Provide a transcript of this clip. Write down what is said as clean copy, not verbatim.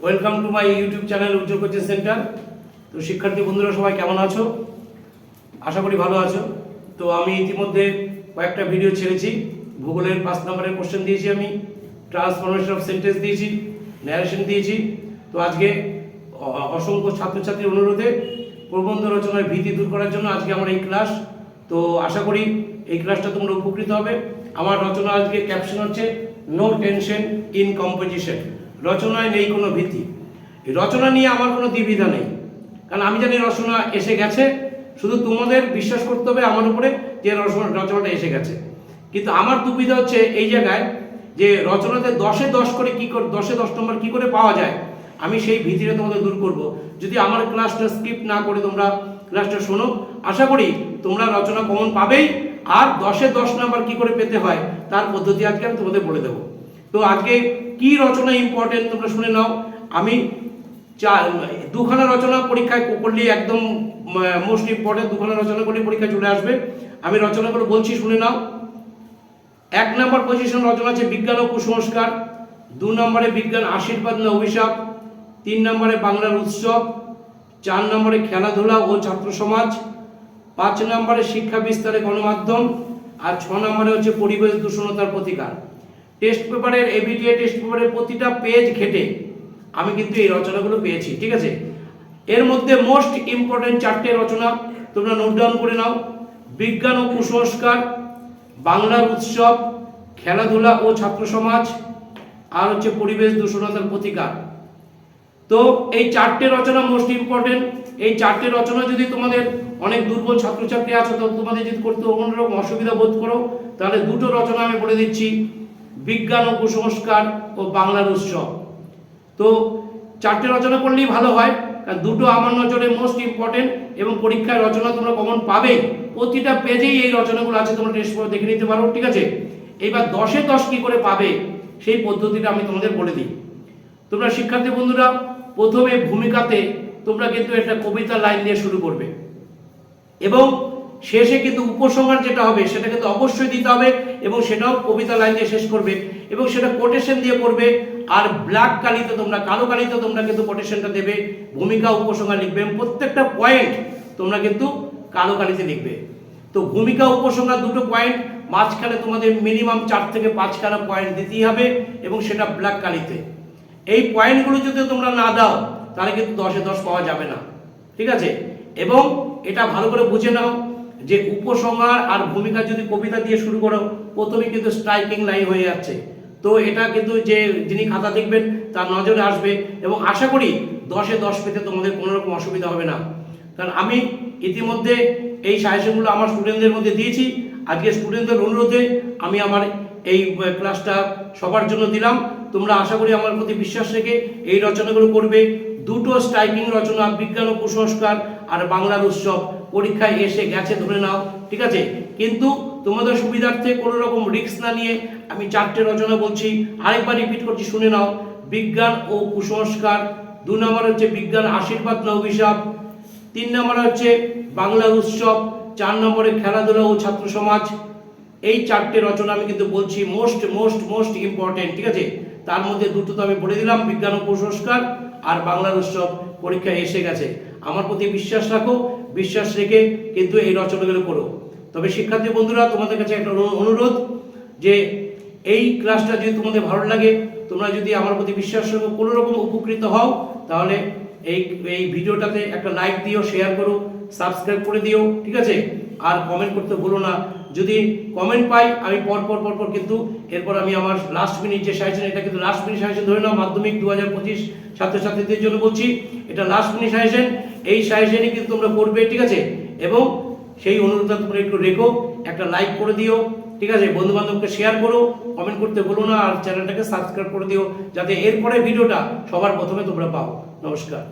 Welcome to my YouTube channel Ujjwal coaching centre. তো শিক্ষার্থী বন্ধুরা সবাই কেমন আছো? আশা করি ভালো আছো। তো আমি ইতিমধ্যে কয়েকটা ভিডিও ছেড়েছি। ভূগোলের 5 নম্বরের কোশ্চেন দিয়েছি, আমি ট্রান্সফরমেশন অফ সেন্টেন্স দিয়েছি, ন্যারেশন দিয়েছি। তো আজকে অসংখ্য ছাত্রছাত্রীর অনুরোধে প্রবন্ধ রচনার ভীতি দূর করার জন্য আজকে আমার এই ক্লাস। তো আশা করি এই ক্লাসটা তোমরা উপকৃত হবে। আমার রচনা আজকে ক্যাপশন হচ্ছে নো টেনশন ইন কম্পোজিশন। রচনায় নেই কোনো ভীতি। এই রচনা নিয়ে আমার কোনো দ্বিবিধা নেই, কারণ আমি জানি রচনা এসে গেছে। শুধু তোমাদের বিশ্বাস করতে হবে আমার উপরে যে রচনাটা এসে গেছে। কিন্তু আমার দুবিধা হচ্ছে এই জায়গায় যে রচনাতে 10-এ 10 করে কি করে 10-এ 10 নম্বর কি করে পাওয়া যায়। আমি সেই ভীতিটা তোমাদের দূর করব যদি আমার ক্লাসটা স্কিপ না করে তোমরা ক্লাসটা শোনো। আশা করি তোমরা রচনা কমন পাবেই, আর 10-এ 10 নম্বর কি করে পেতে হয় তার পদ্ধতি আজকে আমি তোমাদের বলে দেবো। তো আজকে কি রচনা ইম্পর্টেন্ট তোমরা শুনে নাও। আমি দুখানা রচনা পরীক্ষায় করলে একদম মোস্ট ইম্পর্টেন্ট, দুখানা রচনা করলে পরীক্ষায় চলে আসবে। আমি রচনাগুলো বলছি, শুনে নাও। 1 নম্বর পজিশন রচনা আছে বিজ্ঞান ও কুসংস্কার, 2 নম্বরে বিজ্ঞান আশীর্বাদ না অভিশাপ, 3 নম্বরে বাংলার উৎসব, 4 নম্বরে খেলাধুলা ও ছাত্র সমাজ, 5 নম্বরে শিক্ষা বিস্তারে গণমাধ্যম, আর 6 নম্বরে হচ্ছে পরিবেশ দূষণতার প্রতিকার। টেস্ট পেপারের এবিটিএ টেস্ট পেপারের প্রতিটা পেজ ঘেটে আমি কিন্তু এই রচনাগুলো পেয়েছি, ঠিক আছে। এর মধ্যে মোস্ট ইম্পর্টেন্ট 4টে রচনা তোমরা নোট ডাউন করে নাও। বিজ্ঞান ও কুসংস্কার, বাংলার উৎসব, খেলাধুলা ও ছাত্র সমাজ, আর হচ্ছে পরিবেশ দূষণতার প্রতিকার। তো এই 4টে রচনা মোস্ট ইম্পর্টেন্ট। এই 4টে রচনা যদি তোমাদের অনেক দুর্বল ছাত্রছাত্রী আছে, তো তোমাদের যদি করতে অন্যরকম অসুবিধা বোধ করো, তাহলে দুটো রচনা আমি বলে দিচ্ছি, বিজ্ঞান ও কুসংস্কার ও বাংলার উৎসব। তো 4টে রচনা করলেই ভালো হয়, কারণ দুটো আমার নজরে মোস্ট ইম্পর্টেন্ট এবং পরীক্ষায় রচনা তোমরা কমন পাবেই। প্রতিটা পেজেই এই রচনাগুলো আছে, তোমরা টেস্ট করে দেখে নিতে পারো, ঠিক আছে। এবার 10-এ 10 কি করে পাবে সেই পদ্ধতিটা আমি তোমাদের বলে দিই। তোমরা শিক্ষার্থী বন্ধুরা প্রথমে ভূমিকাতে তোমরা কিন্তু একটা কবিতা লাইন দিয়ে শুরু করবে, এবং শেষে কিন্তু উপসংহার যেটা হবে সেটা কিন্তু অবশ্যই দিতে হবে, এবং সেটাও কবিতা লাইন দিয়ে শেষ করবে, এবং সেটা কোটেশন দিয়ে করবে। আর ব্ল্যাক কালিতে তোমরা, কালো কালিতে তোমরা কিন্তু কোটেশনটা দেবে, ভূমিকা উপসংহার লিখবে, প্রত্যেকটা পয়েন্ট তোমরা কিন্তু কালো কালিতে লিখবে। তো ভূমিকা উপসংহার দুটো পয়েন্ট, মাঝখানে তোমাদের মিনিমাম 4 থেকে 5খানা পয়েন্ট দিতেই হবে, এবং সেটা ব্ল্যাক কালিতে। এই পয়েন্টগুলো যদি তোমরা না দাও তাহলে কিন্তু 10-এ 10 পাওয়া যাবে না, ঠিক আছে। এবং এটা ভালো করে বুঝে নাও যে উপসংহার আর ভূমিকা যদি কবিতা দিয়ে শুরু করো, প্রথমে কিন্তু স্ট্রাইকিং লাইন হয়ে যাচ্ছে। তো এটা কিন্তু যে যিনি খাতা দেখবেন তার নজরে আসবে, এবং আশা করি 10-এ 10 পেতে তোমাদের কোনো রকম অসুবিধা হবে না। কারণ আমি ইতিমধ্যে এই সাজেশনগুলো আমার স্টুডেন্টদের মধ্যে দিয়েছি। আজকে স্টুডেন্টদের অনুরোধে আমি আমার এই ক্লাসটা সবার জন্য দিলাম। তোমরা আশা করি আমার প্রতি বিশ্বাস রেখে এই রচনাগুলো করবে। দুটো স্ট্রাইকিং রচনা, বিজ্ঞান ও কুসংস্কার আর বাংলার উৎসব, পরীক্ষায় এসে গেছে ধরে নাও, ঠিক আছে। কিন্তু তোমাদের সুবিধার্থে কোনো রকম রিস্ক না নিয়ে আমি 4টে রচনা বলছি, আরেকবার রিপিট করছি, শুনে নাও। বিজ্ঞান ও কুসংস্কার, 2 নম্বর হচ্ছে বিজ্ঞান আশীর্বাদ না অভিশাপ, 3 নম্বর হচ্ছে বাংলার উৎসব, 4 নম্বরে খেলাধুলা ও ছাত্র সমাজ। এই 4টে রচনা আমি কিন্তু বলছি মোস্ট মোস্ট মোস্ট ইম্পর্টেন্ট, ঠিক আছে। তার মধ্যে দুটো তো আমি বলে দিলাম, বিজ্ঞান ও কুসংস্কার আর বাংলার উৎসব, পরীক্ষায় এসে গেছে। আমার প্রতি বিশ্বাস রাখো, বিশ্বাস রেখে কিন্তু এই রচনাগুলো করো। তবে শিক্ষার্থী বন্ধুরা তোমাদের কাছে একটা অনুরোধ, যে এই ক্লাসটা যদি তোমাদের ভালো লাগে, তোমরা যদি আমার প্রতি বিশ্বাস রাখো, কোনো রকম উপকৃত হও, তাহলে এই ভিডিওটাতে একটা লাইক দিও, শেয়ার করো, সাবস্ক্রাইব করে দিও, ঠিক আছে। আর কমেন্ট করতে ভুলো না। যদি কমেন্ট পাই আমি পরপর কিন্তু এরপর আমি আমার লাস্ট মিনিট যে সাজেশন, এটা কিন্তু লাস্ট মিনিট সাজেশন ধরে নাও, মাধ্যমিক 2025 ছাত্রছাত্রীদের জন্য বলছি, এটা লাস্ট মিনিট সাজেশন। এই সাজেশনই কিন্তু তোমরা করবে, ঠিক আছে। এবং সেই অনুরোধটা তোমরা একটু রেখো, একটা লাইক করে দিও, ঠিক আছে। বন্ধু বান্ধবকে শেয়ার করো, কমেন্ট করতে ভুলো না, আর চ্যানেলটাকে সাবস্ক্রাইব করে দিও, যাতে এরপরে ভিডিওটা সবার প্রথমে তোমরা পাও। নমস্কার।